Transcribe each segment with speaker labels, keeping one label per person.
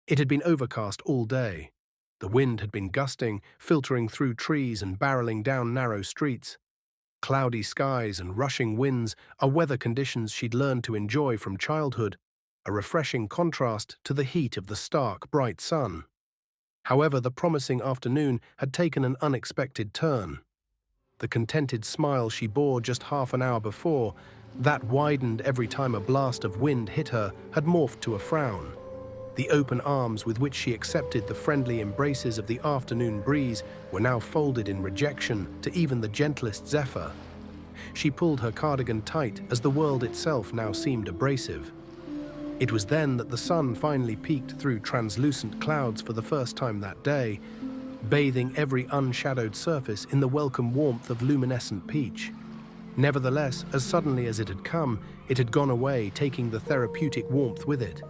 Speaker 1: It had been overcast all day. The wind had been gusting, filtering through trees and barreling down narrow streets. Cloudy skies and rushing winds are weather conditions she'd learned to enjoy from childhood, a refreshing contrast to the heat of the stark, bright sun. However, the promising afternoon had taken an unexpected turn. The contented smile she bore just half an hour before, that widened every time a blast of wind hit her, had morphed to a frown. The open arms with which she accepted the friendly embraces of the afternoon breeze were now folded in rejection to even the gentlest zephyr. She pulled her cardigan tight as the world itself now seemed abrasive. It was then that the sun finally peeked through translucent clouds for the first time that day, bathing every unshadowed surface in the welcome warmth of luminescent peach. Nevertheless, as suddenly as it had come, it had gone away, taking the therapeutic warmth with it.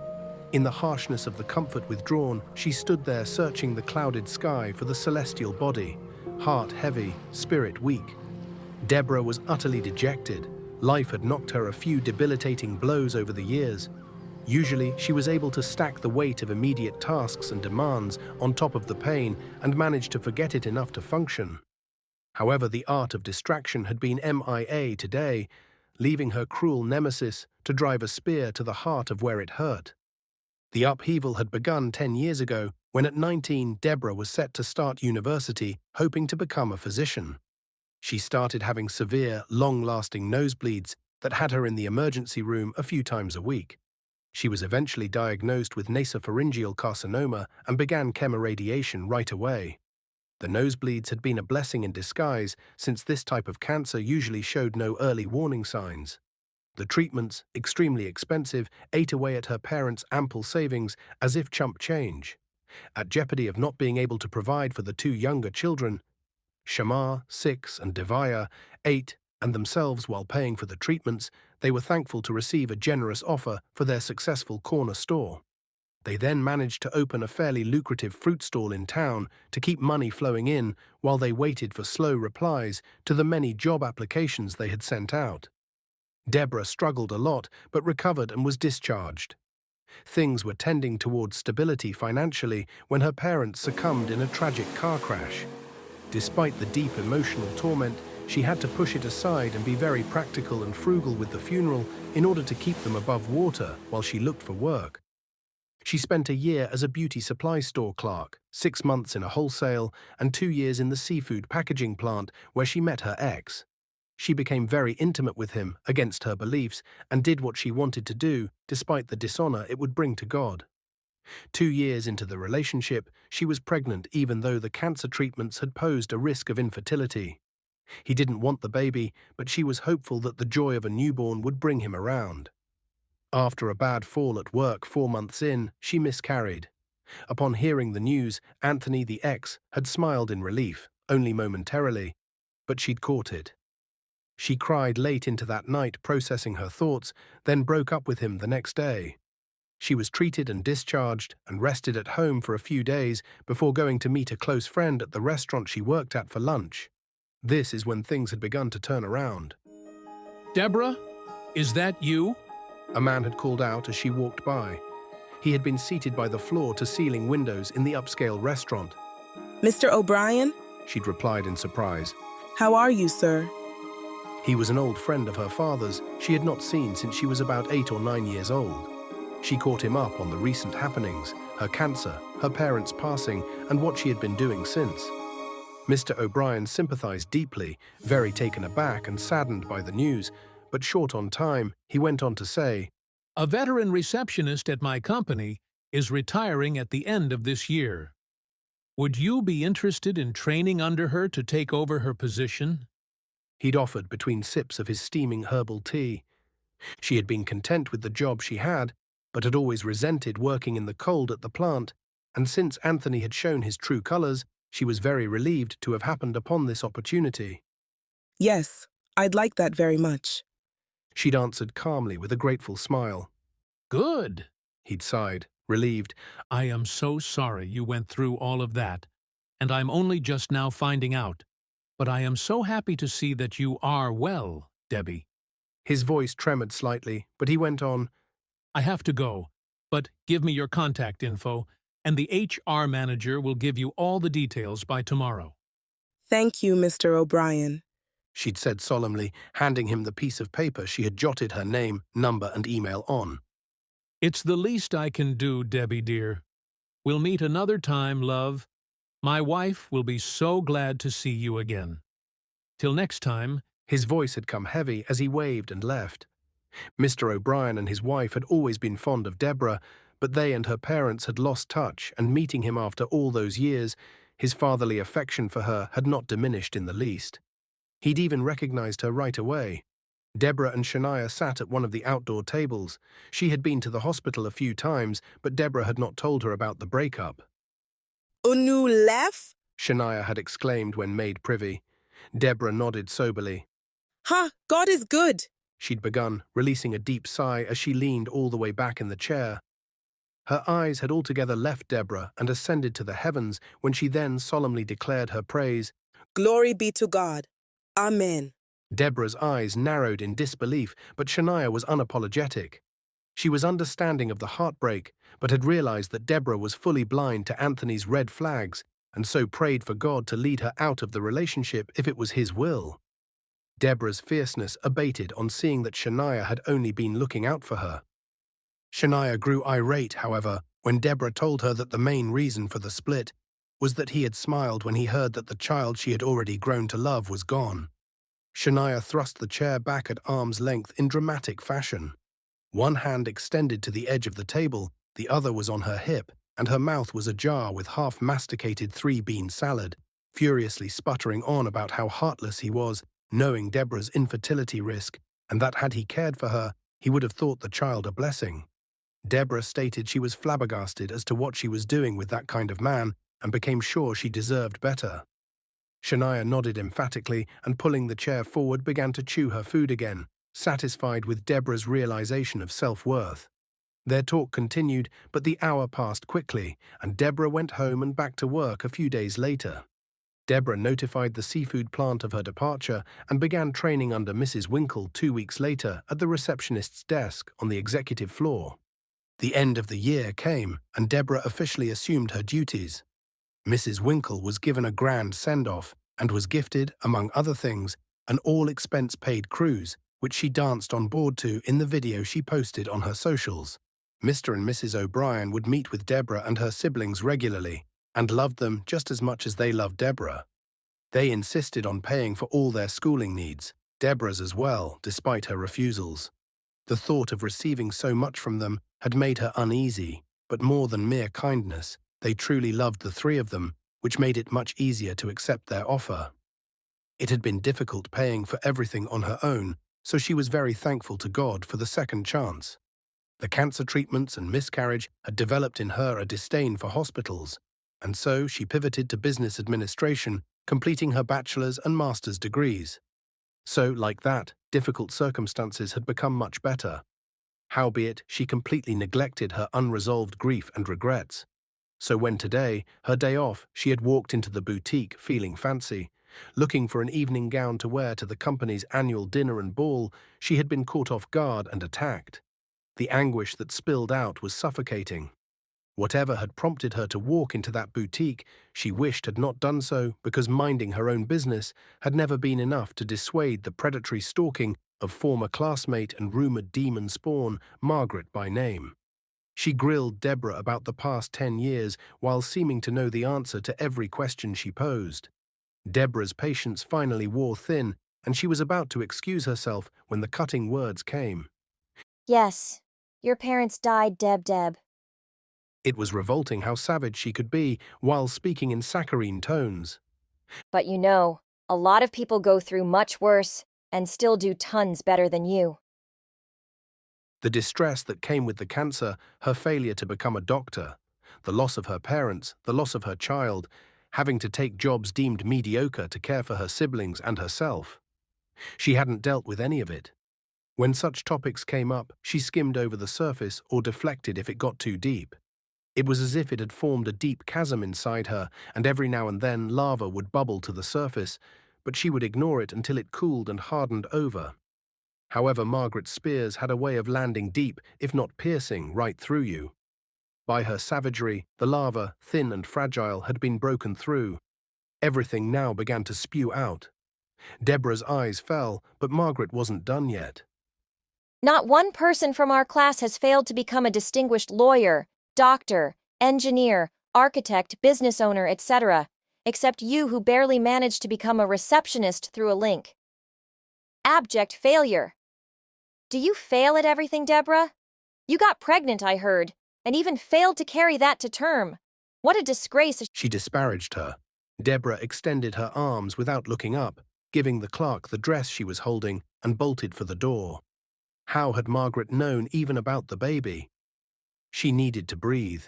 Speaker 1: In the harshness of the comfort withdrawn, she stood there searching the clouded sky for the celestial body, heart heavy, spirit weak. Deborah was utterly dejected. Life had knocked her a few debilitating blows over the years. Usually, she was able to stack the weight of immediate tasks and demands on top of the pain and manage to forget it enough to function. However, the art of distraction had been MIA today, leaving her cruel nemesis to drive a spear to the heart of where it hurt. The upheaval had begun 10 years ago, when at 19 Deborah was set to start university, hoping to become a physician. She started having severe, long-lasting nosebleeds that had her in the emergency room a few times a week. She was eventually diagnosed with nasopharyngeal carcinoma and began chemoradiation right away. The nosebleeds had been a blessing in disguise, since this type of cancer usually showed no early warning signs. The treatments, extremely expensive, ate away at her parents' ample savings as if chump change. At jeopardy of not being able to provide for the two younger children, Shamar, 6, and Devaya, 8, and themselves while paying for the treatments, they were thankful to receive a generous offer for their successful corner store. They then managed to open a fairly lucrative fruit stall in town to keep money flowing in while they waited for slow replies to the many job applications they had sent out. Deborah struggled a lot but recovered and was discharged. Things were tending towards stability financially when her parents succumbed in a tragic car crash. Despite the deep emotional torment, she had to push it aside and be very practical and frugal with the funeral in order to keep them above water while she looked for work. She spent a year as a beauty supply store clerk, 6 months in a wholesale, and 2 years in the seafood packaging plant where she met her ex. She became very intimate with him, against her beliefs, and did what she wanted to do, despite the dishonor it would bring to God. 2 years into the relationship, she was pregnant even though the cancer treatments had posed a risk of infertility. He didn't want the baby, but she was hopeful that the joy of a newborn would bring him around. After a bad fall at work 4 months in, she miscarried. Upon hearing the news, Anthony, the ex, had smiled in relief, only momentarily, but she'd caught it. She cried late into that night, processing her thoughts, then broke up with him the next day. She was treated and discharged and rested at home for a few days before going to meet a close friend at the restaurant she worked at for lunch. This is when things had begun to turn around.
Speaker 2: Deborah, is that you?
Speaker 1: A man had called out as she walked by. He had been seated by the floor-to-ceiling windows in the upscale restaurant.
Speaker 3: Mr. O'Brien?
Speaker 1: She'd replied in surprise.
Speaker 3: How are you, sir?
Speaker 1: He was an old friend of her father's she had not seen since she was about 8 or 9 years old. She caught him up on the recent happenings, her cancer, her parents' passing, and what she had been doing since. Mr. O'Brien sympathized deeply, very taken aback and saddened by the news, but short on time, he went on to say,
Speaker 2: A veteran receptionist at my company is retiring at the end of this year. Would you be interested in training under her to take over her position?
Speaker 1: He'd offered between sips of his steaming herbal tea. She had been content with the job she had, but had always resented working in the cold at the plant, and since Anthony had shown his true colors, she was very relieved to have happened upon this opportunity.
Speaker 3: Yes, I'd like that very much.
Speaker 1: She'd answered calmly with a grateful smile.
Speaker 2: Good,
Speaker 1: He'd sighed, relieved.
Speaker 2: I am so sorry you went through all of that, and I'm only just now finding out. But I am so happy to see that you are well, Debbie.
Speaker 1: His voice tremored slightly, but he went on,
Speaker 2: I have to go, but give me your contact info, and the HR manager will give you all the details by tomorrow.
Speaker 3: Thank you, Mr. O'Brien.
Speaker 1: She'd said solemnly, handing him the piece of paper she had jotted her name, number, and email on.
Speaker 2: It's the least I can do, Debbie dear. We'll meet another time, love. My wife will be so glad to see you again. Till next time.
Speaker 1: His voice had come heavy as he waved and left. Mr. O'Brien and his wife had always been fond of Deborah, but they and her parents had lost touch, and meeting him after all those years, his fatherly affection for her had not diminished in the least. He'd even recognized her right away. Deborah and Shania sat at one of the outdoor tables. She had been to the hospital a few times, but Deborah had not told her about the breakup.
Speaker 3: Unu left?
Speaker 1: Shania had exclaimed when made privy. Deborah nodded soberly.
Speaker 3: Ha, God is good.
Speaker 1: She'd begun, releasing a deep sigh as she leaned all the way back in the chair. Her eyes had altogether left Deborah and ascended to the heavens when she then solemnly declared her praise.
Speaker 3: Glory be to God. Amen.
Speaker 1: Deborah's eyes narrowed in disbelief, but Shania was unapologetic. She was understanding of the heartbreak, but had realized that Deborah was fully blind to Anthony's red flags, and so prayed for God to lead her out of the relationship if it was his will. Deborah's fierceness abated on seeing that Shania had only been looking out for her. Shania grew irate, however, when Deborah told her that the main reason for the split was that he had smiled when he heard that the child she had already grown to love was gone. Shania thrust the chair back at arm's length in dramatic fashion. One hand extended to the edge of the table, the other was on her hip, and her mouth was ajar with half-masticated three-bean salad, furiously sputtering on about how heartless he was, knowing Deborah's infertility risk, and that had he cared for her, he would have thought the child a blessing. Deborah stated she was flabbergasted as to what she was doing with that kind of man and became sure she deserved better. Shania nodded emphatically and, pulling the chair forward, began to chew her food again, satisfied with Deborah's realization of self-worth. Their talk continued, but the hour passed quickly, and Deborah went home and back to work a few days later. Deborah notified the seafood plant of her departure and began training under Mrs. Winkle 2 weeks later at the receptionist's desk on the executive floor. The end of the year came, and Deborah officially assumed her duties. Mrs. Winkle was given a grand send-off and was gifted, among other things, an all-expense-paid cruise, which she danced on board to in the video she posted on her socials. Mr. and Mrs. O'Brien would meet with Deborah and her siblings regularly, and loved them just as much as they loved Deborah. They insisted on paying for all their schooling needs, Deborah's as well, despite her refusals. The thought of receiving so much from them had made her uneasy, but more than mere kindness, they truly loved the three of them, which made it much easier to accept their offer. It had been difficult paying for everything on her own, so she was very thankful to God for the second chance. The cancer treatments and miscarriage had developed in her a disdain for hospitals, and so she pivoted to business administration, completing her bachelor's and master's degrees. So, like that, difficult circumstances had become much better. Howbeit, she completely neglected her unresolved grief and regrets. So when today, her day off, she had walked into the boutique feeling fancy, looking for an evening gown to wear to the company's annual dinner and ball, she had been caught off guard and attacked. The anguish that spilled out was suffocating. Whatever had prompted her to walk into that boutique, she wished had not done so because minding her own business had never been enough to dissuade the predatory stalking of former classmate and rumored demon spawn, Margaret by name. She grilled Deborah about the past 10 years while seeming to know the answer to every question she posed. Deborah's patience finally wore thin, and she was about to excuse herself when the cutting words came.
Speaker 4: Yes, your parents died, Deb.
Speaker 1: It was revolting how savage she could be while speaking in saccharine tones.
Speaker 4: But you know, a lot of people go through much worse and still do tons better than you.
Speaker 1: The distress that came with the cancer, her failure to become a doctor, the loss of her parents, the loss of her child, having to take jobs deemed mediocre to care for her siblings and herself. She hadn't dealt with any of it. When such topics came up, she skimmed over the surface or deflected if it got too deep. It was as if it had formed a deep chasm inside her, and every now and then lava would bubble to the surface, but she would ignore it until it cooled and hardened over. However, Margaret's spears had a way of landing deep, if not piercing, right through you. By her savagery, the lava, thin and fragile, had been broken through. Everything now began to spew out. Deborah's eyes fell, but Margaret wasn't done yet.
Speaker 4: Not one person from our class has failed to become a distinguished lawyer, doctor, engineer, architect, business owner, etc., except you who barely managed to become a receptionist through a link. Abject failure. Do you fail at everything, Deborah? You got pregnant, I heard, and even failed to carry that to term. What a disgrace.
Speaker 1: She disparaged her. Deborah extended her arms without looking up, giving the clerk the dress she was holding, and bolted for the door. How had Margaret known even about the baby? She needed to breathe.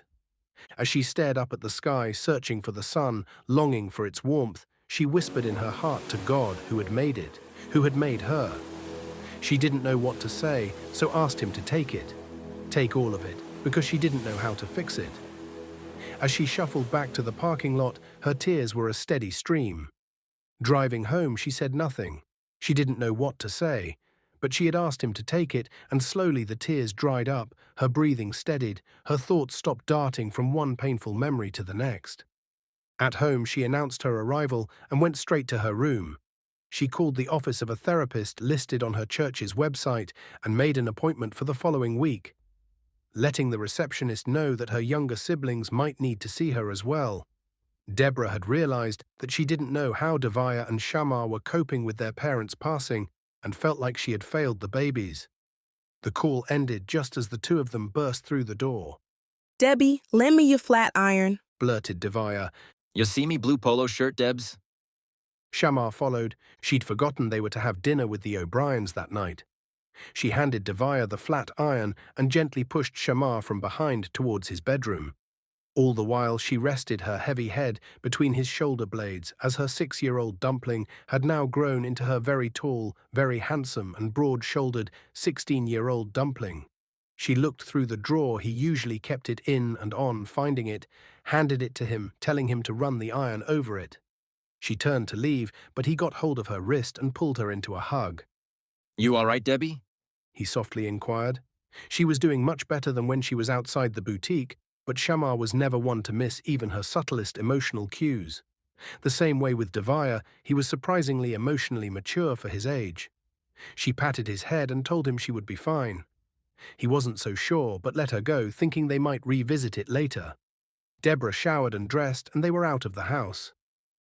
Speaker 1: As she stared up at the sky, searching for the sun, longing for its warmth, she whispered in her heart to God who had made it, who had made her. She didn't know what to say, so asked him to take it. Take all of it, because she didn't know how to fix it. As she shuffled back to the parking lot, her tears were a steady stream. Driving home, she said nothing. She didn't know what to say, but she had asked him to take it, and slowly the tears dried up, her breathing steadied, her thoughts stopped darting from one painful memory to the next. At home, she announced her arrival and went straight to her room. She called the office of a therapist listed on her church's website and made an appointment for the following week, letting the receptionist know that her younger siblings might need to see her as well. Deborah had realized that she didn't know how Devaya and Shamar were coping with their parents' passing and felt like she had failed the babies. The call ended just as the two of them burst through the door.
Speaker 3: Debbie, lend me your flat iron,
Speaker 1: Blurted Devaya.
Speaker 5: You see me blue polo shirt, Debs?
Speaker 1: Shamar followed. She'd forgotten they were to have dinner with the O'Briens that night. She handed Devaya the flat iron and gently pushed Shamar from behind towards his bedroom. All the while she rested her heavy head between his shoulder blades as her 6-year-old dumpling had now grown into her very tall, very handsome and broad-shouldered 16-year-old dumpling. She looked through the drawer he usually kept it in and on, finding it, handed it to him, telling him to run the iron over it. She turned to leave, but he got hold of her wrist and pulled her into a hug.
Speaker 5: You all right, Debbie?
Speaker 1: He softly inquired. She was doing much better than when she was outside the boutique, but Shamar was never one to miss even her subtlest emotional cues. The same way with Devaya, he was surprisingly emotionally mature for his age. She patted his head and told him she would be fine. He wasn't so sure, but let her go, thinking they might revisit it later. Deborah showered and dressed, and they were out of the house.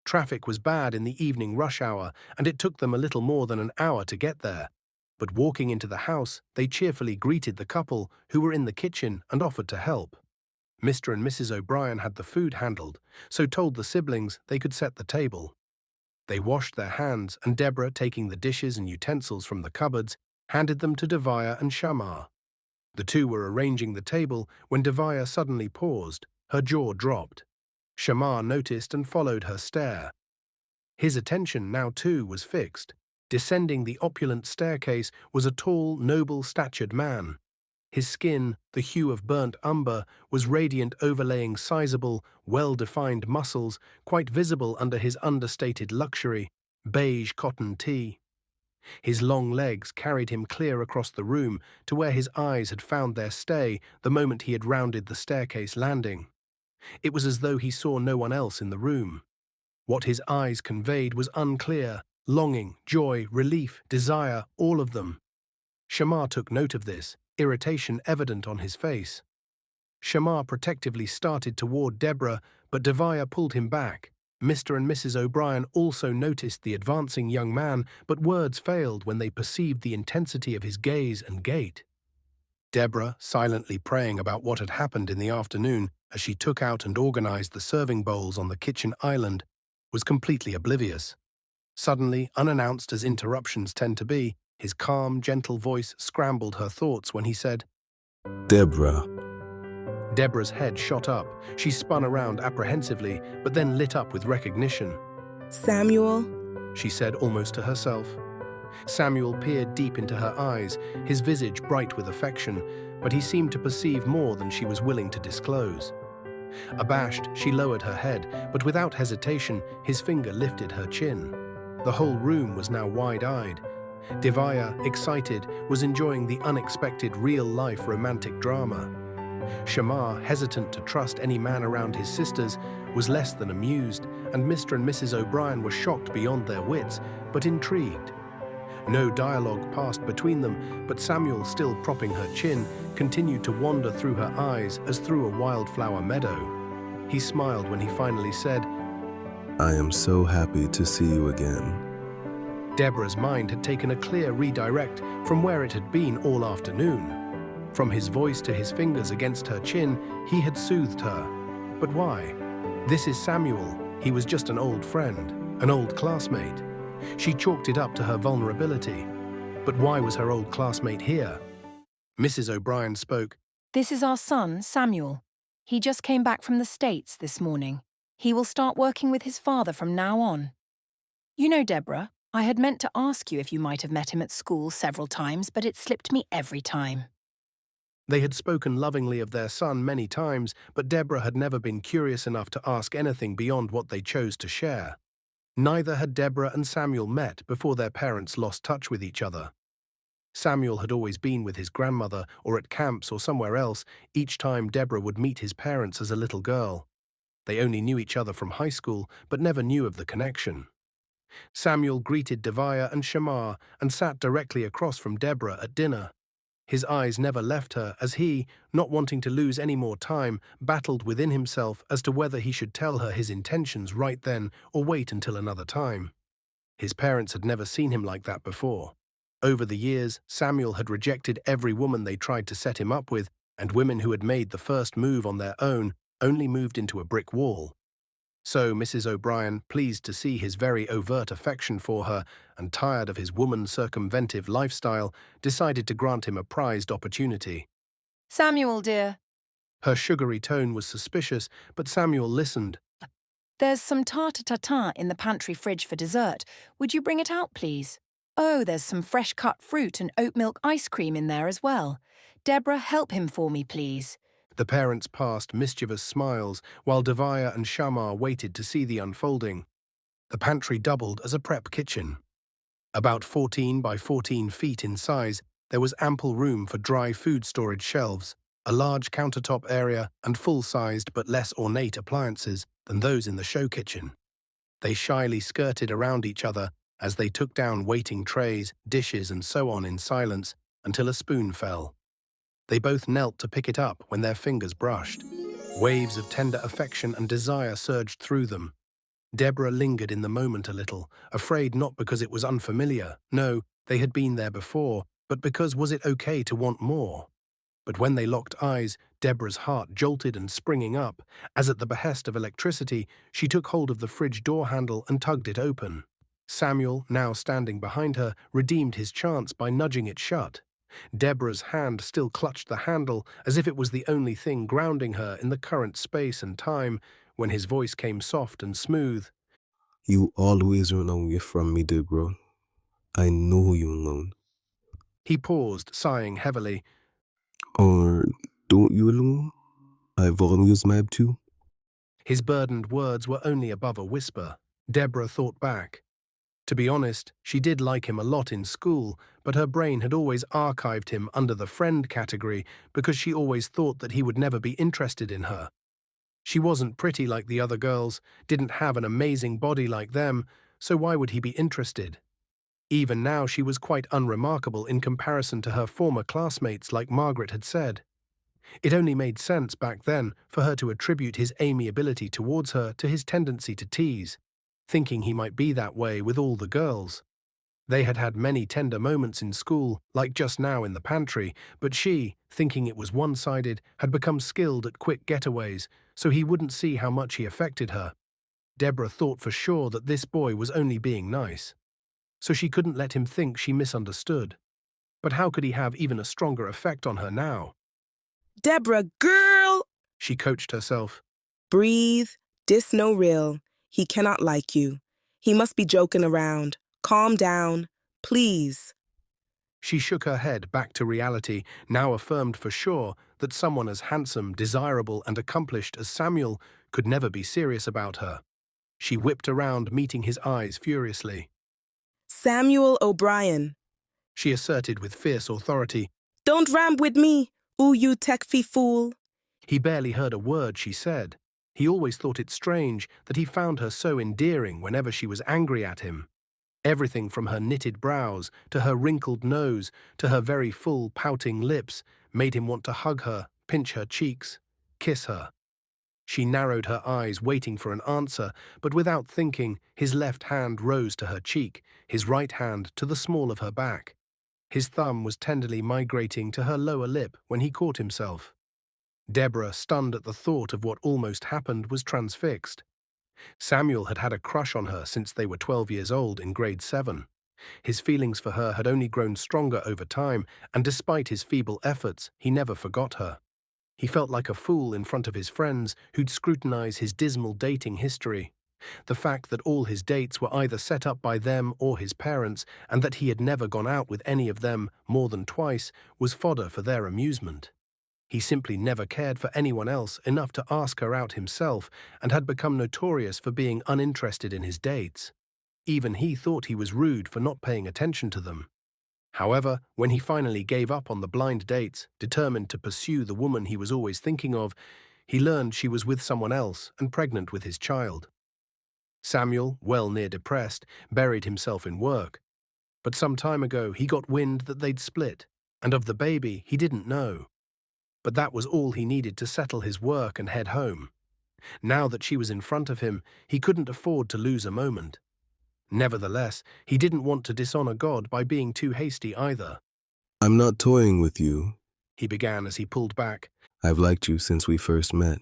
Speaker 1: Traffic was bad in the evening rush hour, and it took them a little more than an hour to get there. But walking into the house, they cheerfully greeted the couple, who were in the kitchen, and offered to help. Mr. and Mrs. O'Brien had the food handled, so told the siblings they could set the table. They washed their hands, and Deborah, taking the dishes and utensils from the cupboards, handed them to Devaya and Shamar. The two were arranging the table when Devaya suddenly paused. Her jaw dropped. Shamar noticed and followed her stare. His attention now too was fixed. Descending the opulent staircase was a tall, noble-statured man. His skin, the hue of burnt umber, was radiant, overlaying sizable, well-defined muscles, quite visible under his understated luxury, beige cotton tee. His long legs carried him clear across the room to where his eyes had found their stay the moment he had rounded the staircase landing. It was as though he saw no one else in the room. What his eyes conveyed was unclear: longing, joy, relief, desire, all of them. Shamar took note of this, irritation evident on his face. Shamar protectively started toward Deborah, but Devaya pulled him back. Mr. and Mrs. O'Brien also noticed the advancing young man, but words failed when they perceived the intensity of his gaze and gait. Deborah, silently praying about what had happened in the afternoon as she took out and organized the serving bowls on the kitchen island, was completely oblivious. Suddenly, unannounced as interruptions tend to be, his calm, gentle voice scrambled her thoughts when he said,
Speaker 6: Deborah.
Speaker 1: Deborah's head shot up. She spun around apprehensively, but then lit up with recognition.
Speaker 3: Samuel,
Speaker 1: She said almost to herself. Samuel peered deep into her eyes, his visage bright with affection, but he seemed to perceive more than she was willing to disclose. Abashed, she lowered her head, but without hesitation, his finger lifted her chin. The whole room was now wide-eyed. Devaya, excited, was enjoying the unexpected real-life romantic drama. Shamar, hesitant to trust any man around his sisters, was less than amused, and Mr. and Mrs. O'Brien were shocked beyond their wits, but intrigued. No dialogue passed between them, but Samuel, still propping her chin, continued to wander through her eyes as through a wildflower meadow. He smiled when he finally said,
Speaker 6: I am so happy to see you again.
Speaker 1: Deborah's mind had taken a clear redirect from where it had been all afternoon. From his voice to his fingers against her chin, he had soothed her. But why? This is Samuel. He was just an old friend, an old classmate. She chalked it up to her vulnerability. But why was her old classmate here? Mrs. O'Brien spoke.
Speaker 7: This is our son, Samuel. He just came back from the States this morning. He will start working with his father from now on. You know, Deborah, I had meant to ask you if you might have met him at school several times, but it slipped me every time.
Speaker 1: They had spoken lovingly of their son many times, but Deborah had never been curious enough to ask anything beyond what they chose to share. Neither had Deborah and Samuel met before their parents lost touch with each other. Samuel had always been with his grandmother or at camps or somewhere else each time Deborah would meet his parents as a little girl. They only knew each other from high school, but never knew of the connection. Samuel greeted Deviah and Shamar and sat directly across from Deborah at dinner. His eyes never left her as he, not wanting to lose any more time, battled within himself as to whether he should tell her his intentions right then or wait until another time. His parents had never seen him like that before. Over the years, Samuel had rejected every woman they tried to set him up with, and women who had made the first move on their own only moved into a brick wall. So Mrs. O'Brien, pleased to see his very overt affection for her and tired of his woman-circumventive lifestyle, decided to grant him a prized opportunity.
Speaker 7: Samuel, dear.
Speaker 1: Her sugary tone was suspicious, but Samuel listened.
Speaker 7: There's some tarte tatin in the pantry fridge for dessert. Would you bring it out, please? Oh, there's some fresh-cut fruit and oat milk ice cream in there as well. Deborah, help him for me, please.
Speaker 1: The parents passed mischievous smiles while Deviah and Shamar waited to see the unfolding. The pantry doubled as a prep kitchen. About 14 by 14 feet in size, there was ample room for dry food storage shelves, a large countertop area, and full-sized but less ornate appliances than those in the show kitchen. They shyly skirted around each other as they took down waiting trays, dishes, and so on in silence until a spoon fell. They both knelt to pick it up when their fingers brushed. Waves of tender affection and desire surged through them. Deborah lingered in the moment a little, afraid not because it was unfamiliar. No, they had been there before, but because was it okay to want more? But when they locked eyes, Deborah's heart jolted and springing up, as at the behest of electricity, she took hold of the fridge door handle and tugged it open. Samuel, now standing behind her, redeemed his chance by nudging it shut. Deborah's hand still clutched the handle as if it was the only thing grounding her in the current space and time, when his voice came soft and smooth.
Speaker 6: You always run away from me, Deborah. I know you alone.
Speaker 1: He paused, sighing heavily.
Speaker 6: Or don't you alone? I've always mapped too.
Speaker 1: His burdened words were only above a whisper. Deborah thought back. To be honest, she did like him a lot in school, but her brain had always archived him under the friend category because she always thought that he would never be interested in her. She wasn't pretty like the other girls, didn't have an amazing body like them, so why would he be interested? Even now she was quite unremarkable in comparison to her former classmates, like Margaret had said. It only made sense back then for her to attribute his amiability towards her to his tendency to tease, thinking he might be that way with all the girls. They had had many tender moments in school, like just now in the pantry, but she, thinking it was one-sided, had become skilled at quick getaways, so he wouldn't see how much he affected her. Deborah thought for sure that this boy was only being nice, so she couldn't let him think she misunderstood. But how could he have even a stronger effect on her now?
Speaker 3: Deborah, girl!
Speaker 1: She coached herself.
Speaker 3: Breathe. This no real. He cannot like you. He must be joking around. Calm down, please.
Speaker 1: She shook her head back to reality, now affirmed for sure that someone as handsome, desirable, and accomplished as Samuel could never be serious about her. She whipped around, meeting his eyes furiously.
Speaker 3: Samuel O'Brien,
Speaker 1: She asserted with fierce authority.
Speaker 3: don't ramp with me, ooh you techfie fool.
Speaker 1: He barely heard a word she said. He always thought it strange that he found her so endearing whenever she was angry at him. Everything from her knitted brows, to her wrinkled nose, to her very full, pouting lips, made him want to hug her, pinch her cheeks, kiss her. She narrowed her eyes, waiting for an answer, but without thinking, his left hand rose to her cheek, his right hand to the small of her back. His thumb was tenderly migrating to her lower lip when he caught himself. Deborah, stunned at the thought of what almost happened, was transfixed. Samuel had had a crush on her since they were 12 years old in grade 7. His feelings for her had only grown stronger over time, and despite his feeble efforts, he never forgot her. He felt like a fool in front of his friends who'd scrutinize his dismal dating history. The fact that all his dates were either set up by them or his parents, and that he had never gone out with any of them more than twice, was fodder for their amusement. He simply never cared for anyone else enough to ask her out himself, and had become notorious for being uninterested in his dates. Even he thought he was rude for not paying attention to them. However, when he finally gave up on the blind dates, determined to pursue the woman he was always thinking of, he learned she was with someone else and pregnant with his child. Samuel, well near depressed, buried himself in work. But some time ago he got wind that they'd split, and of the baby he didn't know. But that was all he needed to settle his work and head home. Now that she was in front of him, he couldn't afford to lose a moment. Nevertheless, he didn't want to dishonor God by being too hasty either.
Speaker 6: I'm not toying with you.
Speaker 1: He began as he pulled back.
Speaker 6: I've liked you since we first met.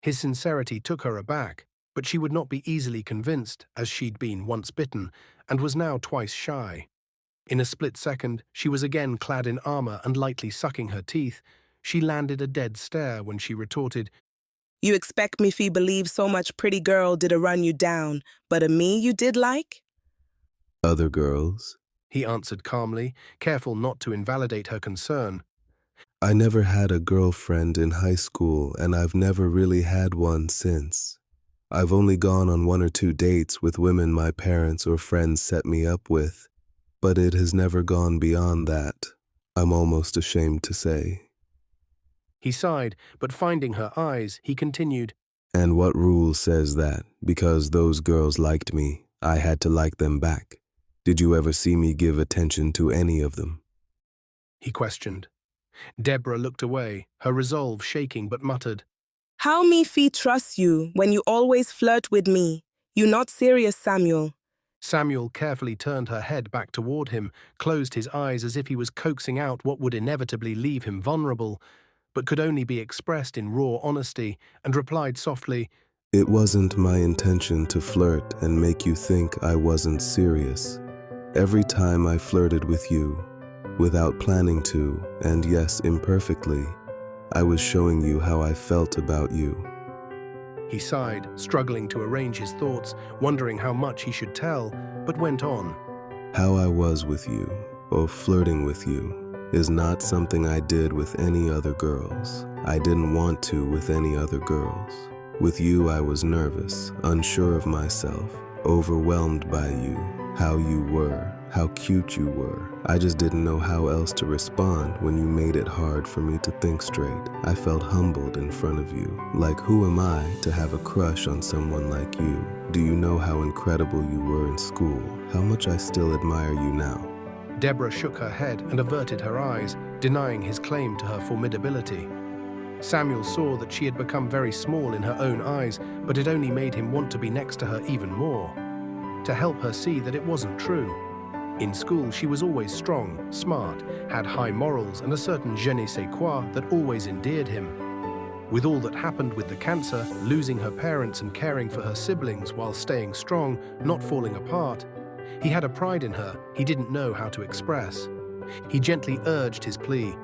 Speaker 1: His sincerity took her aback, but she would not be easily convinced, as she'd been once bitten, and was now twice shy. In a split second, she was again clad in armor and lightly sucking her teeth. She landed a dead stare when she retorted,
Speaker 3: You expect me fi believe so much pretty girl did a run you down, but a me you did like?
Speaker 6: Other girls?
Speaker 1: He answered calmly, careful not to invalidate her concern.
Speaker 6: I never had a girlfriend in high school, and I've never really had one since. I've only gone on 1 or 2 dates with women my parents or friends set me up with, but it has never gone beyond that, I'm almost ashamed to say.
Speaker 1: He sighed, but finding her eyes, he continued,
Speaker 6: And what rule says that, because those girls liked me, I had to like them back? Did you ever see me give attention to any of them?
Speaker 1: He questioned. Deborah looked away, her resolve shaking, but muttered,
Speaker 3: How me fi trust you when you always flirt with me? You not serious, Samuel.
Speaker 1: Samuel carefully turned her head back toward him, closed his eyes as if he was coaxing out what would inevitably leave him vulnerable, but could only be expressed in raw honesty, and replied softly,
Speaker 6: It wasn't my intention to flirt and make you think I wasn't serious. Every time I flirted with you, without planning to, and yes, imperfectly, I was showing you how I felt about you.
Speaker 1: He sighed, struggling to arrange his thoughts, wondering how much he should tell, but went on.
Speaker 6: How I was with you, or flirting with you, is not something I did with any other girls. I didn't want to with any other girls. With you I was nervous, unsure of myself, overwhelmed by you, how you were, how cute you were. I just didn't know how else to respond when you made it hard for me to think straight. I felt humbled in front of you. Like, who am I to have a crush on someone like you? Do you know how incredible you were in school? How much I still admire you now?
Speaker 1: Deborah shook her head and averted her eyes, denying his claim to her formidability. Samuel saw that she had become very small in her own eyes, but it only made him want to be next to her even more, to help her see that it wasn't true. In school, she was always strong, smart, had high morals and a certain je ne sais quoi that always endeared him. With all that happened with the cancer, losing her parents and caring for her siblings while staying strong, not falling apart, he had a pride in her he didn't know how to express. He gently urged his plea.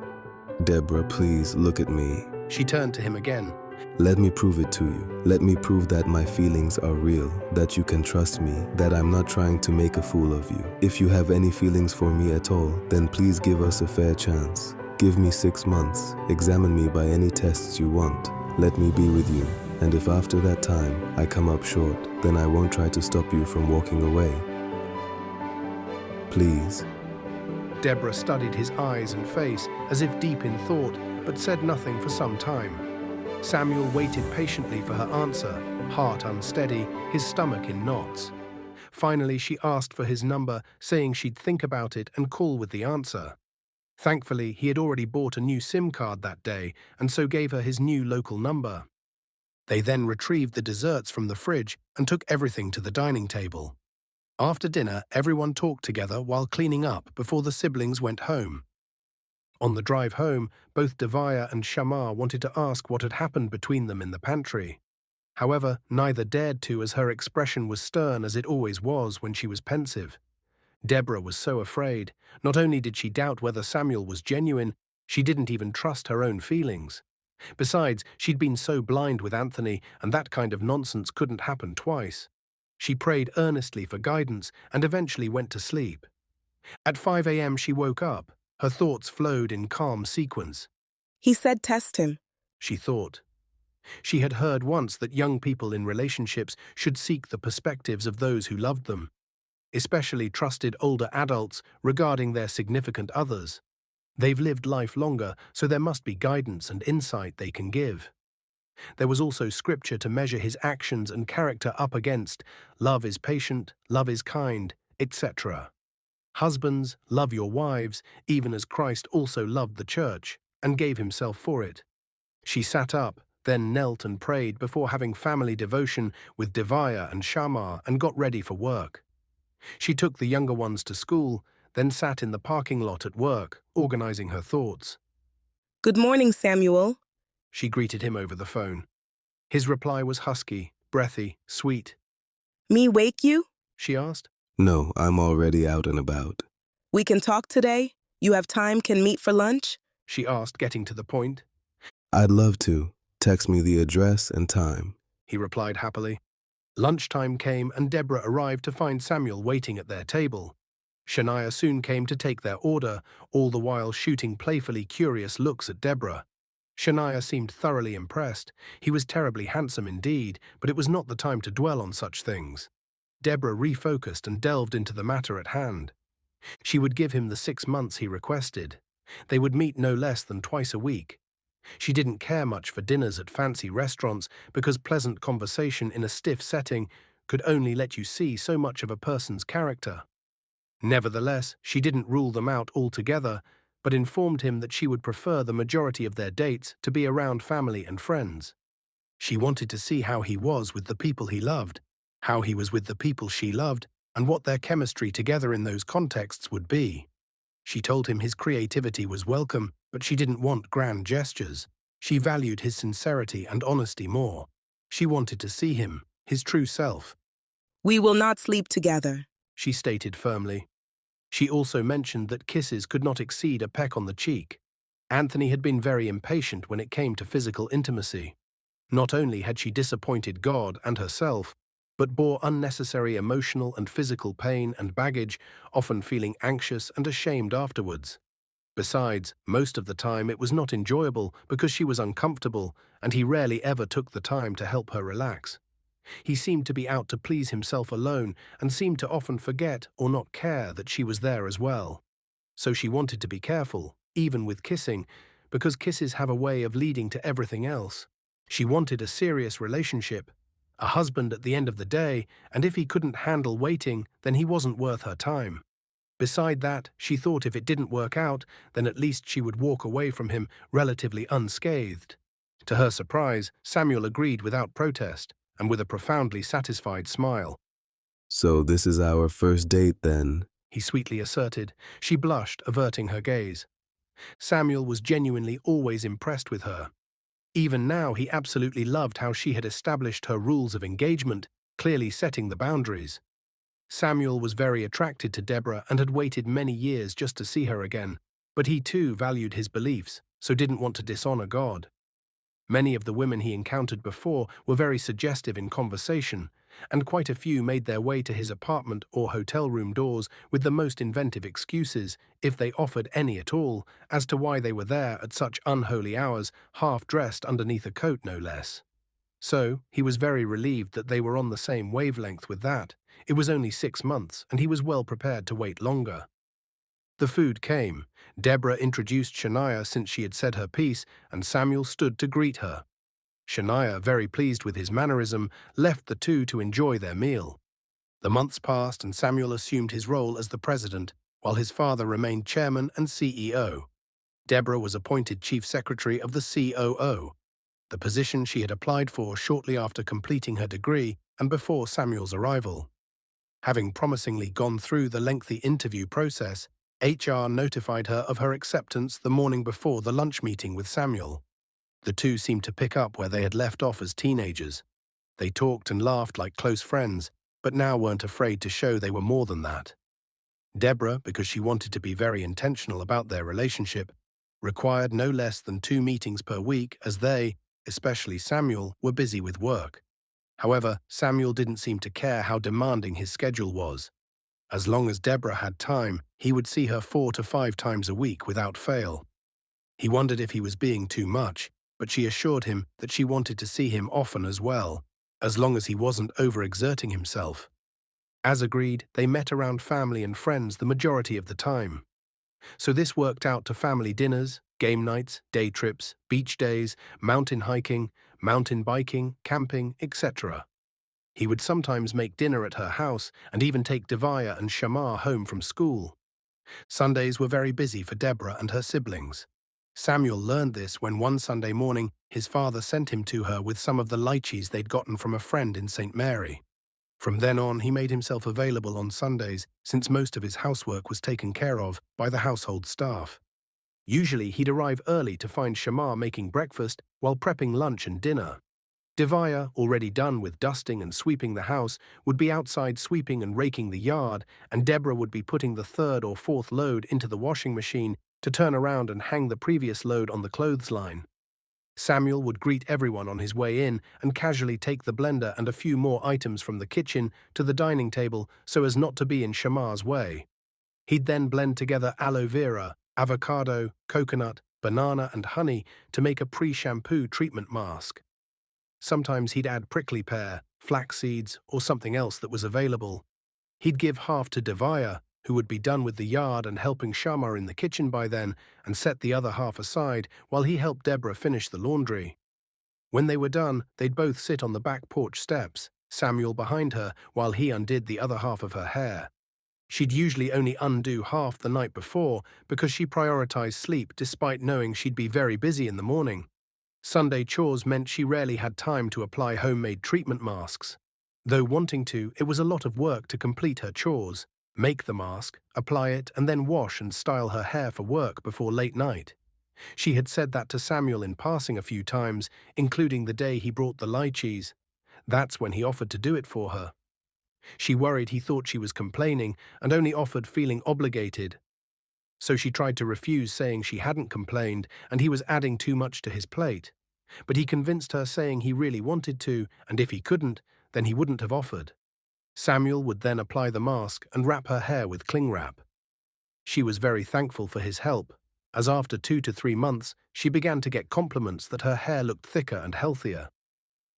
Speaker 6: Deborah, please look at me.
Speaker 1: She turned to him again.
Speaker 6: Let me prove it to you. Let me prove that my feelings are real, that you can trust me, that I'm not trying to make a fool of you. If you have any feelings for me at all, then please give us a fair chance. Give me 6 months. Examine me by any tests you want. Let me be with you. And if after that time I come up short, then I won't try to stop you from walking away. Please.
Speaker 1: Deborah studied his eyes and face as if deep in thought, but said nothing for some time. Samuel waited patiently for her answer, heart unsteady, his stomach in knots. Finally, she asked for his number, saying she'd think about it and call with the answer. Thankfully, he had already bought a new SIM card that day and so gave her his new local number. They then retrieved the desserts from the fridge and took everything to the dining table. After dinner, everyone talked together while cleaning up before the siblings went home. On the drive home, both Devaya and Shamar wanted to ask what had happened between them in the pantry. However, neither dared to, as her expression was stern as it always was when she was pensive. Deborah was so afraid. Not only did she doubt whether Samuel was genuine, she didn't even trust her own feelings. Besides, she'd been so blind with Anthony, and that kind of nonsense couldn't happen twice. She prayed earnestly for guidance and eventually went to sleep. At 5 a.m. she woke up. Her thoughts flowed in calm sequence.
Speaker 3: He said test him.
Speaker 1: She thought. She had heard once that young people in relationships should seek the perspectives of those who loved them, especially trusted older adults regarding their significant others. They've lived life longer, so there must be guidance and insight they can give. There was also scripture to measure his actions and character up against. Love is patient, love is kind, etc. Husbands, love your wives, even as Christ also loved the church and gave himself for it. She sat up, then knelt and prayed before having family devotion with Devaya and Shamar and got ready for work. She took the younger ones to school, then sat in the parking lot at work, organizing her thoughts.
Speaker 3: Good morning, Samuel.
Speaker 1: She greeted him over the phone. His reply was husky, breathy, sweet.
Speaker 3: Me wake you?
Speaker 1: She asked.
Speaker 6: No, I'm already out and about.
Speaker 3: We can talk today? You have time, can meet for lunch?
Speaker 1: She asked, getting to the point.
Speaker 6: I'd love to. Text me the address and time.
Speaker 1: He replied happily. Lunchtime came and Deborah arrived to find Samuel waiting at their table. Shania soon came to take their order, all the while shooting playfully curious looks at Deborah. Shania seemed thoroughly impressed. He was terribly handsome indeed, but it was not the time to dwell on such things. Deborah refocused and delved into the matter at hand. She would give him the 6 months he requested. They would meet no less than twice a week. She didn't care much for dinners at fancy restaurants because pleasant conversation in a stiff setting could only let you see so much of a person's character. Nevertheless, she didn't rule them out altogether, but informed him that she would prefer the majority of their dates to be around family and friends. She wanted to see how he was with the people he loved, how he was with the people she loved, and what their chemistry together in those contexts would be. She told him his creativity was welcome, but she didn't want grand gestures. She valued his sincerity and honesty more. She wanted to see him, his true self.
Speaker 3: We will not sleep together,
Speaker 1: She stated firmly. She also mentioned that kisses could not exceed a peck on the cheek. Anthony had been very impatient when it came to physical intimacy. Not only had she disappointed God and herself, but bore unnecessary emotional and physical pain and baggage, often feeling anxious and ashamed afterwards. Besides, most of the time it was not enjoyable because she was uncomfortable, and he rarely ever took the time to help her relax. He seemed to be out to please himself alone and seemed to often forget or not care that she was there as well. So she wanted to be careful, even with kissing, because kisses have a way of leading to everything else. She wanted a serious relationship, a husband at the end of the day, and if he couldn't handle waiting, then he wasn't worth her time. Beside that, she thought if it didn't work out, then at least she would walk away from him relatively unscathed. To her surprise, Samuel agreed without protest, and with a profoundly satisfied smile.
Speaker 6: So this is our first date then?
Speaker 1: He sweetly asserted. She blushed, averting her gaze. Samuel was genuinely always impressed with her. Even now, he absolutely loved how she had established her rules of engagement, clearly setting the boundaries. Samuel was very attracted to Deborah and had waited many years just to see her again, but he too valued his beliefs, so didn't want to dishonor God. Many of the women he encountered before were very suggestive in conversation, and quite a few made their way to his apartment or hotel room doors with the most inventive excuses, if they offered any at all, as to why they were there at such unholy hours, half-dressed underneath a coat no less. So, he was very relieved that they were on the same wavelength with that. It was only 6 months, and he was well prepared to wait longer. The food came. Deborah introduced Shania since she had said her piece, and Samuel stood to greet her. Shania, very pleased with his mannerism, left the two to enjoy their meal. The months passed and Samuel assumed his role as the president, while his father remained chairman and CEO. Deborah was appointed chief secretary of the COO, the position she had applied for shortly after completing her degree and before Samuel's arrival. Having promisingly gone through the lengthy interview process, HR notified her of her acceptance the morning before the lunch meeting with Samuel. The two seemed to pick up where they had left off as teenagers. They talked and laughed like close friends, but now weren't afraid to show they were more than that. Deborah, because she wanted to be very intentional about their relationship, required no less than 2 meetings per week as they, especially Samuel, were busy with work. However, Samuel didn't seem to care how demanding his schedule was. As long as Deborah had time, he would see her 4 to 5 times a week without fail. He wondered if he was being too much, but she assured him that she wanted to see him often as well, as long as he wasn't overexerting himself. As agreed, they met around family and friends the majority of the time. So this worked out to family dinners, game nights, day trips, beach days, mountain hiking, mountain biking, camping, etc. He would sometimes make dinner at her house and even take Devaya and Shamar home from school. Sundays were very busy for Deborah and her siblings. Samuel learned this when one Sunday morning his father sent him to her with some of the lychees they'd gotten from a friend in St. Mary. From then on, he made himself available on Sundays since most of his housework was taken care of by the household staff. Usually, he'd arrive early to find Shamar making breakfast while prepping lunch and dinner. Devaya, already done with dusting and sweeping the house, would be outside sweeping and raking the yard, and Deborah would be putting the 3rd or 4th load into the washing machine to turn around and hang the previous load on the clothesline. Samuel would greet everyone on his way in and casually take the blender and a few more items from the kitchen to the dining table so as not to be in Shamar's way. He'd then blend together aloe vera, avocado, coconut, banana and honey to make a pre-shampoo treatment mask. Sometimes he'd add prickly pear, flax seeds, or something else that was available. He'd give half to Devaya, who would be done with the yard and helping Shamar in the kitchen by then, and set the other half aside while he helped Deborah finish the laundry. When they were done, they'd both sit on the back porch steps, Samuel behind her while he undid the other half of her hair. She'd usually only undo half the night before because she prioritized sleep despite knowing she'd be very busy in the morning. Sunday chores meant she rarely had time to apply homemade treatment masks. Though wanting to, it was a lot of work to complete her chores, make the mask, apply it, and then wash and style her hair for work before late night. She had said that to Samuel in passing a few times, including the day he brought the lychees. That's when he offered to do it for her. She worried he thought she was complaining and only offered feeling obligated. So she tried to refuse, saying she hadn't complained and he was adding too much to his plate. But he convinced her, saying he really wanted to, and if he couldn't, then he wouldn't have offered. Samuel would then apply the mask and wrap her hair with cling wrap. She was very thankful for his help, as after 2 to 3 months, she began to get compliments that her hair looked thicker and healthier,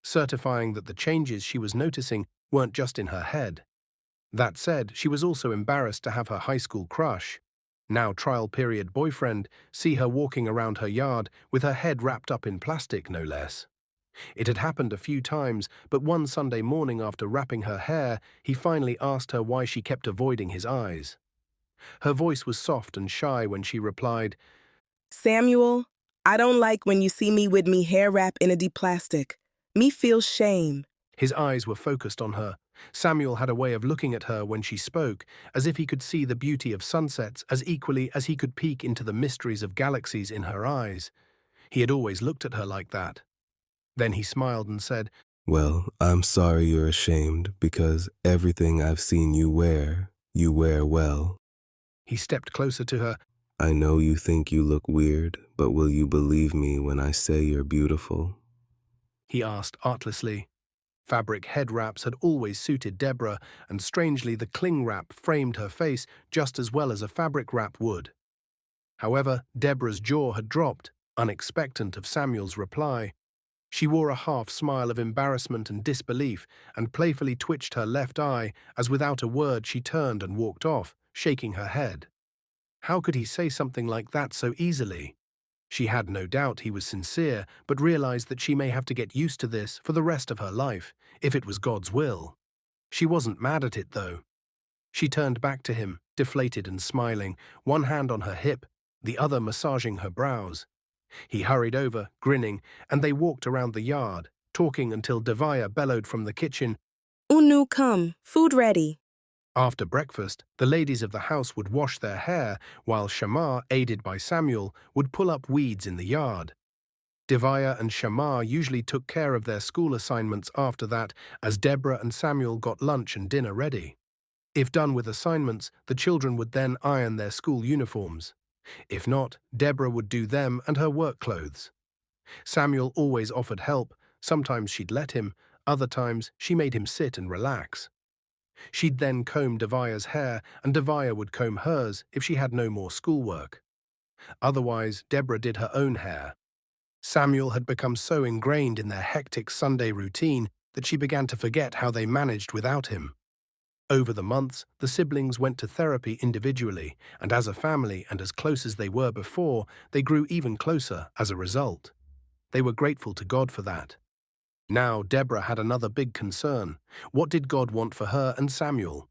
Speaker 1: certifying that the changes she was noticing weren't just in her head. That said, she was also embarrassed to have her high school crush, now trial period boyfriend, see her walking around her yard with her head wrapped up in plastic, no less. It had happened a few times, but one Sunday morning after wrapping her hair, he finally asked her why she kept avoiding his eyes. Her voice was soft and shy when she replied,
Speaker 3: Samuel, I don't like when you see me with me hair wrap in a deep plastic. Me feel shame.
Speaker 1: His eyes were focused on her. Samuel had a way of looking at her when she spoke, as if he could see the beauty of sunsets as equally as he could peek into the mysteries of galaxies in her eyes. He had always looked at her like that. Then he smiled and said,
Speaker 6: Well, I'm sorry you're ashamed because everything I've seen you wear well.
Speaker 1: He stepped closer to her.
Speaker 6: I know you think you look weird, but will you believe me when I say you're beautiful?
Speaker 1: He asked artlessly. Fabric head wraps had always suited Deborah, and strangely the cling wrap framed her face just as well as a fabric wrap would. However, Deborah's jaw had dropped, unexpectant of Samuel's reply. She wore a half smile of embarrassment and disbelief and playfully twitched her left eye as without a word she turned and walked off, shaking her head. How could he say something like that so easily? She had no doubt he was sincere, but realized that she may have to get used to this for the rest of her life, if it was God's will. She wasn't mad at it, though. She turned back to him, deflated and smiling, one hand on her hip, the other massaging her brows. He hurried over, grinning, and they walked around the yard, talking until Devaya bellowed from the kitchen,
Speaker 3: Unu, come, food ready.
Speaker 1: After breakfast, the ladies of the house would wash their hair, while Shamar, aided by Samuel, would pull up weeds in the yard. Devaya and Shamar usually took care of their school assignments after that, as Deborah and Samuel got lunch and dinner ready. If done with assignments, the children would then iron their school uniforms. If not, Deborah would do them and her work clothes. Samuel always offered help. Sometimes she'd let him, other times she made him sit and relax. She'd then comb Devaya's hair, and Devaya would comb hers if she had no more schoolwork. Otherwise, Deborah did her own hair. Samuel had become so ingrained in their hectic Sunday routine that she began to forget how they managed without him. Over the months, the siblings went to therapy individually, and as a family and as close as they were before, they grew even closer as a result. They were grateful to God for that. Now Deborah had another big concern. What did God want for her and Samuel?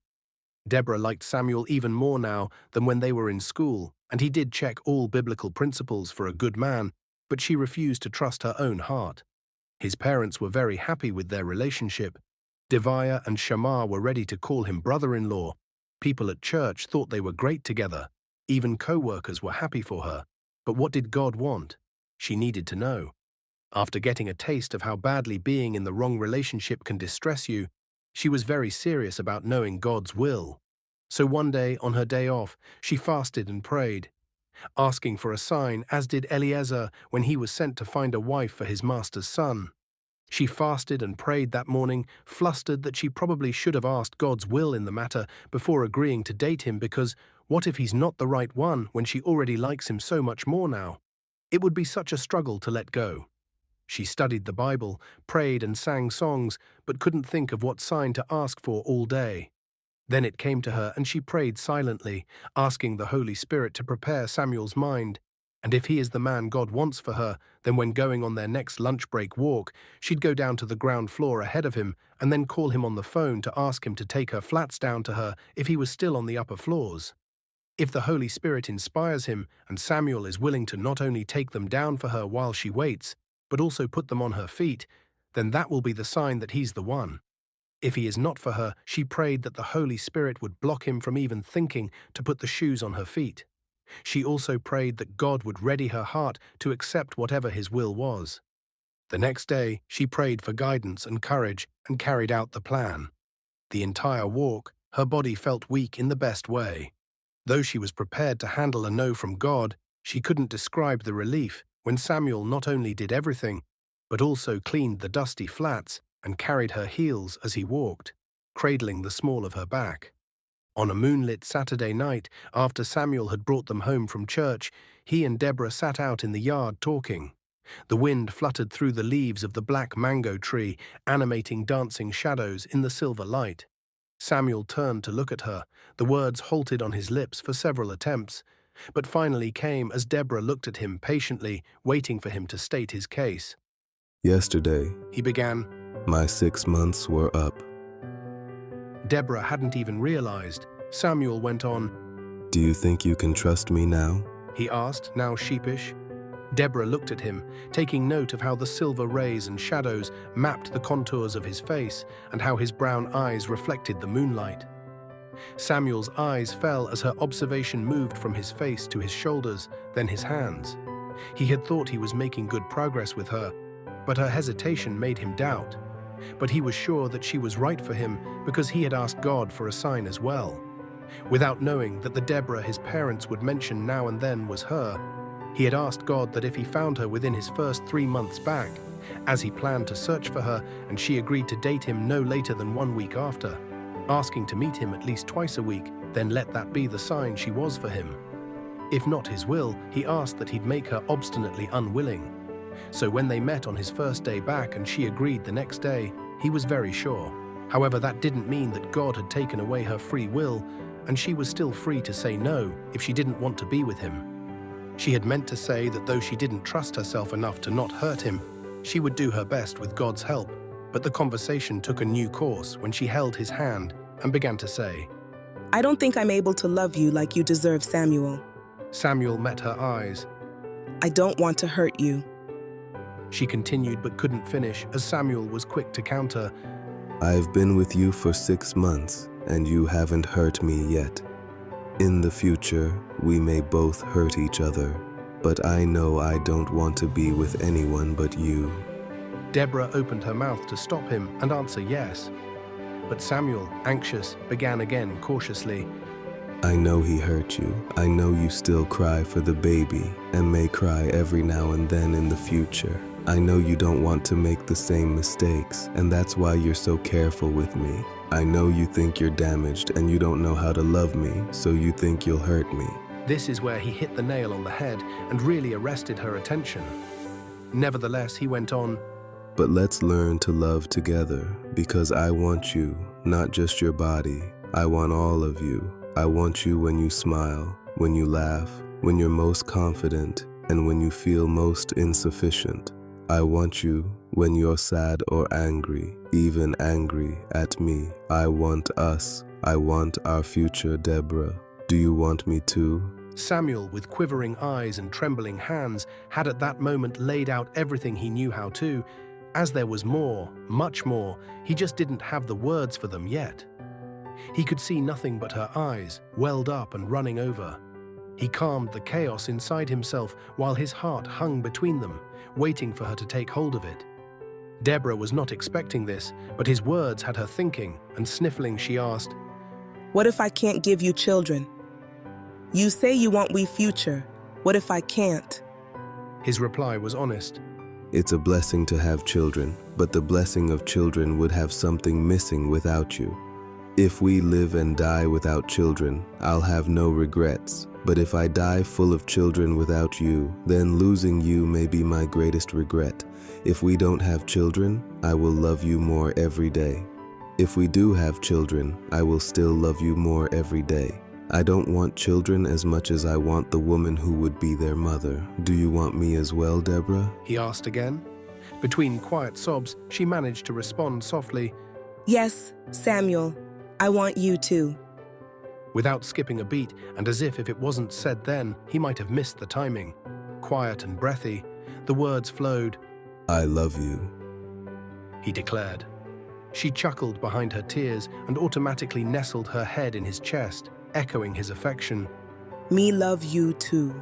Speaker 1: Deborah liked Samuel even more now than when they were in school, and he did check all biblical principles for a good man, but she refused to trust her own heart. His parents were very happy with their relationship. Devaya and Shamar were ready to call him brother-in-law. People at church thought they were great together. Even co-workers were happy for her. But what did God want? She needed to know. After getting a taste of how badly being in the wrong relationship can distress you, she was very serious about knowing God's will. So one day, on her day off, she fasted and prayed, asking for a sign, as did Eliezer when he was sent to find a wife for his master's son. She fasted and prayed that morning, flustered that she probably should have asked God's will in the matter before agreeing to date him, because what if he's not the right one when she already likes him so much more now? It would be such a struggle to let go. She studied the Bible, prayed and sang songs, but couldn't think of what sign to ask for all day. Then it came to her and she prayed silently, asking the Holy Spirit to prepare Samuel's mind. And if he is the man God wants for her, then when going on their next lunch break walk, she'd go down to the ground floor ahead of him and then call him on the phone to ask him to take her flats down to her if he was still on the upper floors. If the Holy Spirit inspires him and Samuel is willing to not only take them down for her while she waits, but also put them on her feet, then that will be the sign that he's the one. If he is not for her, she prayed that the Holy Spirit would block him from even thinking to put the shoes on her feet. She also prayed that God would ready her heart to accept whatever his will was. The next day, she prayed for guidance and courage and carried out the plan. The entire walk, her body felt weak in the best way. Though she was prepared to handle a no from God, she couldn't describe the relief when Samuel not only did everything, but also cleaned the dusty flats and carried her heels as he walked, cradling the small of her back. On a moonlit Saturday night, after Samuel had brought them home from church, he and Deborah sat out in the yard talking. The wind fluttered through the leaves of the black mango tree, animating dancing shadows in the silver light. Samuel turned to look at her. The words halted on his lips for several attempts, but finally came as Deborah looked at him patiently, waiting for him to state his case.
Speaker 6: Yesterday,
Speaker 1: He began.
Speaker 6: my 6 months were up.
Speaker 1: Deborah hadn't even realized. Samuel went on.
Speaker 6: Do you think you can trust me now?
Speaker 1: He asked, now sheepish. Deborah looked at him, taking note of how the silver rays and shadows mapped the contours of his face and how his brown eyes reflected the moonlight. Samuel's eyes fell as her observation moved from his face to his shoulders, then his hands. He had thought he was making good progress with her, but her hesitation made him doubt. But he was sure that she was right for him because he had asked God for a sign as well. Without knowing that the Deborah his parents would mention now and then was her, he had asked God that if he found her within his first 3 months back, as he planned to search for her and she agreed to date him no later than 1 week after, asking to meet him at least twice a week, then let that be the sign she was for him. If not his will, he asked that he'd make her obstinately unwilling. So when they met on his first day back and she agreed the next day, he was very sure. However, that didn't mean that God had taken away her free will, and she was still free to say no if she didn't want to be with him. She had meant to say that though she didn't trust herself enough to not hurt him, she would do her best with God's help. But the conversation took a new course when she held his hand and began to say,
Speaker 3: I don't think I'm able to love you like you deserve, Samuel.
Speaker 1: Samuel met her eyes.
Speaker 3: I don't want to hurt you.
Speaker 1: She continued but couldn't finish as Samuel was quick to counter.
Speaker 6: I've been with you for 6 months, and you haven't hurt me yet. In the future, we may both hurt each other, but I know I don't want to be with anyone but you.
Speaker 1: Deborah opened her mouth to stop him and answer yes. But Samuel, anxious, began again cautiously.
Speaker 6: I know he hurt you. I know you still cry for the baby and may cry every now and then in the future. I know you don't want to make the same mistakes, and that's why you're so careful with me. I know you think you're damaged and you don't know how to love me, so you think you'll hurt me.
Speaker 1: This is where he hit the nail on the head and really arrested her attention. Nevertheless, he went on,
Speaker 6: But let's learn to love together, because I want you, not just your body. I want all of you. I want you when you smile, when you laugh, when you're most confident, and when you feel most insufficient. I want you when you're sad or angry, even angry at me. I want us. I want our future, Deborah. Do you want me too?
Speaker 1: Samuel, with quivering eyes and trembling hands, had at that moment laid out everything he knew how to. As there was more, much more, he just didn't have the words for them yet. He could see nothing but her eyes, welled up and running over. He calmed the chaos inside himself while his heart hung between them, waiting for her to take hold of it. Deborah was not expecting this, but his words had her thinking, and sniffling she asked,
Speaker 3: What if I can't give you children? You say you want we future. What if I can't?
Speaker 1: His reply was honest.
Speaker 6: It's a blessing to have children, but the blessing of children would have something missing without you. If we live and die without children, I'll have no regrets. But if I die full of children without you, then losing you may be my greatest regret. If we don't have children, I will love you more every day. If we do have children, I will still love you more every day. I don't want children as much as I want the woman who would be their mother. Do you want me as well, Deborah?
Speaker 1: He asked again. Between quiet sobs, she managed to respond softly,
Speaker 3: Yes, Samuel, I want you too.
Speaker 1: without skipping a beat, and as if it wasn't said then, he might have missed the timing. Quiet and breathy, the words flowed.
Speaker 6: I love you.
Speaker 1: He declared. She chuckled behind her tears and automatically nestled her head in his chest, echoing his affection.
Speaker 3: Me love you too.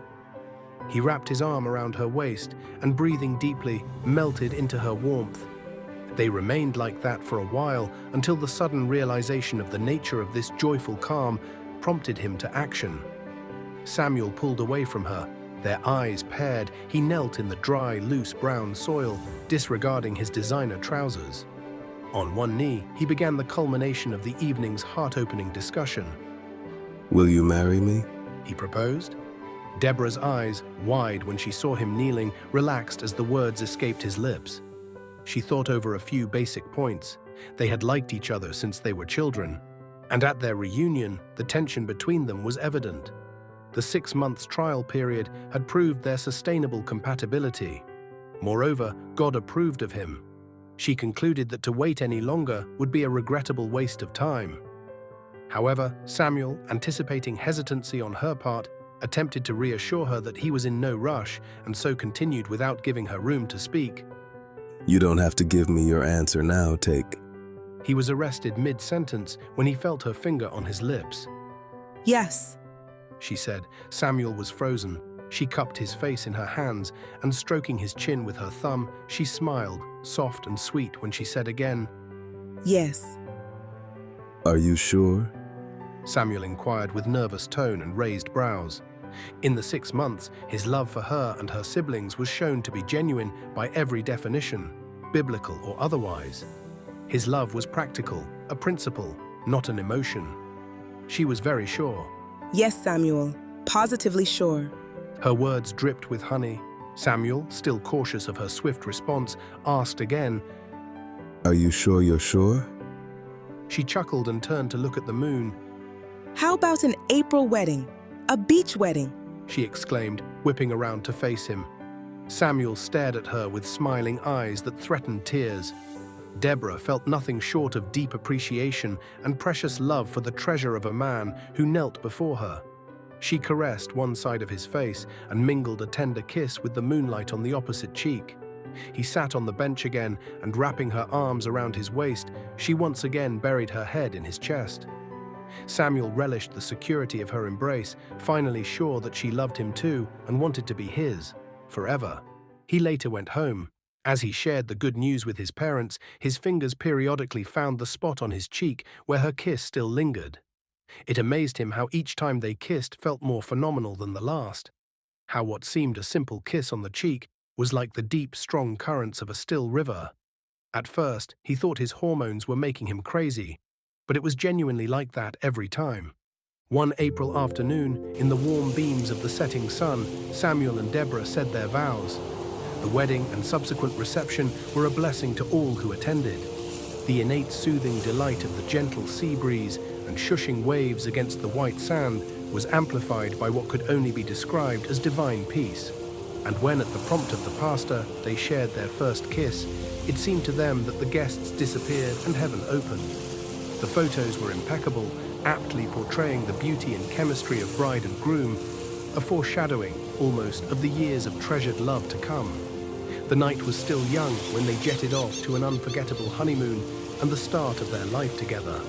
Speaker 1: He wrapped his arm around her waist and, breathing deeply, melted into her warmth. They remained like that for a while until the sudden realization of the nature of this joyful calm prompted him to action. Samuel pulled away from her. Their eyes paired. He knelt in the dry, loose brown soil, disregarding his designer trousers. On one knee, he began the culmination of the evening's heart-opening discussion.
Speaker 6: Will you marry me?
Speaker 1: He proposed. Deborah's eyes, wide when she saw him kneeling, relaxed as the words escaped his lips. She thought over a few basic points. They had liked each other since they were children, and at their reunion, the tension between them was evident. The 6 months trial period had proved their sustainable compatibility. Moreover, God approved of him. She concluded that to wait any longer would be a regrettable waste of time. However, Samuel, anticipating hesitancy on her part, attempted to reassure her that he was in no rush, and so continued without giving her room to speak.
Speaker 6: You don't have to give me your answer now, Take.
Speaker 1: He was arrested mid-sentence when he felt her finger on his lips.
Speaker 3: Yes.
Speaker 1: She said. Samuel was frozen. She cupped his face in her hands, and stroking his chin with her thumb, she smiled, soft and sweet, when she said again,
Speaker 3: Yes.
Speaker 6: Are you sure?
Speaker 1: Samuel inquired with nervous tone and raised brows. In the 6 months, his love for her and her siblings was shown to be genuine by every definition, biblical or otherwise. His love was practical, a principle, not an emotion. She was very sure.
Speaker 3: Yes, Samuel. Positively sure.
Speaker 1: Her words dripped with honey. Samuel, still cautious of her swift response, asked again.
Speaker 6: Are you sure you're sure?
Speaker 1: She chuckled and turned to look at the moon.
Speaker 3: How about an April wedding? A beach wedding?
Speaker 1: she exclaimed, whipping around to face him. Samuel stared at her with smiling eyes that threatened tears. Deborah felt nothing short of deep appreciation and precious love for the treasure of a man who knelt before her. She caressed one side of his face and mingled a tender kiss with the moonlight on the opposite cheek. He sat on the bench again, and wrapping her arms around his waist, she once again buried her head in his chest. Samuel relished the security of her embrace, finally sure that she loved him too and wanted to be his, forever. He later went home. As he shared the good news with his parents, his fingers periodically found the spot on his cheek where her kiss still lingered. It amazed him how each time they kissed felt more phenomenal than the last. How what seemed a simple kiss on the cheek was like the deep, strong currents of a still river. At first, he thought his hormones were making him crazy, but it was genuinely like that every time. One April afternoon, in the warm beams of the setting sun, Samuel and Deborah said their vows. The wedding and subsequent reception were a blessing to all who attended. The innate soothing delight of the gentle sea breeze and shushing waves against the white sand was amplified by what could only be described as divine peace. And when, at the prompt of the pastor, they shared their first kiss, it seemed to them that the guests disappeared and heaven opened. The photos were impeccable, aptly portraying the beauty and chemistry of bride and groom, a foreshadowing, almost, of the years of treasured love to come. The night was still young when they jetted off to an unforgettable honeymoon and the start of their life together.